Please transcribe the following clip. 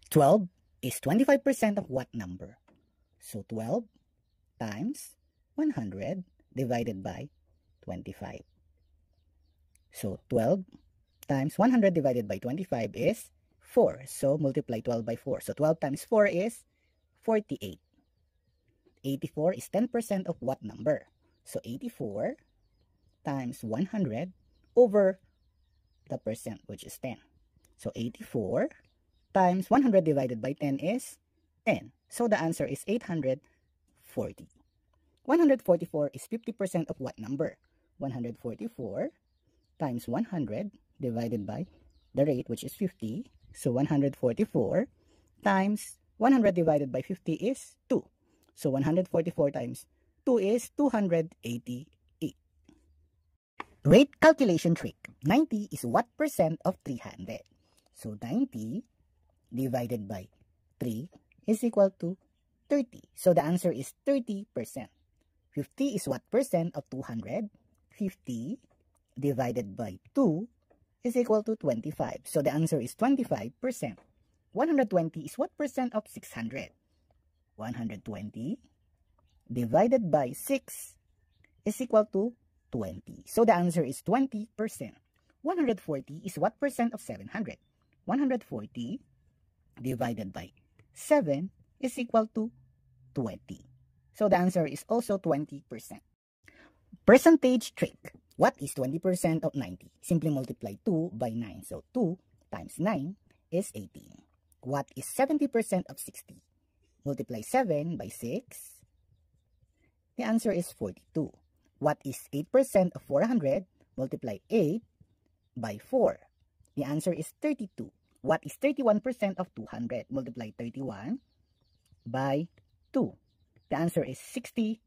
12 is 25% of what number? So 12 times 100 divided by 25. So 12 times 100 divided by 25 is 4. So multiply 12 by 4. So 12 times 4 is 48. 84 is 10% of what number? So 84 times 100 over the percent, which is 10. So 84 times 100 divided by 10 is 10. So the answer is 840. 144 is 50% of what number? 144 times 100 divided by the rate, which is 50. So 144 times 100 divided by 50 is 2. So 144 times 2 is 288. Rate calculation trick. 90 is what percent of 300? So 90 divided by 3 is equal to 30. So the answer is 30%. 50 is what percent of 200? 50 divided by 2 is equal to 25. So the answer is 25%. 120 is what percent of 600? 120 divided by 6 is equal to 20. So the answer is 20%. 140 is what percent of 700? 140 divided by 7 is equal to 20. So the answer is also 20%. Percentage trick. What is 20% of 90? Simply multiply 2 by 9. So 2 times 9 is 18. What is 70% of 60? Multiply 7 by 6. The answer is 42. What is 8% of 400? Multiply 8 by 4. The answer is 32. What is 31% of 200? Multiply 31 by 2. The answer is 61%.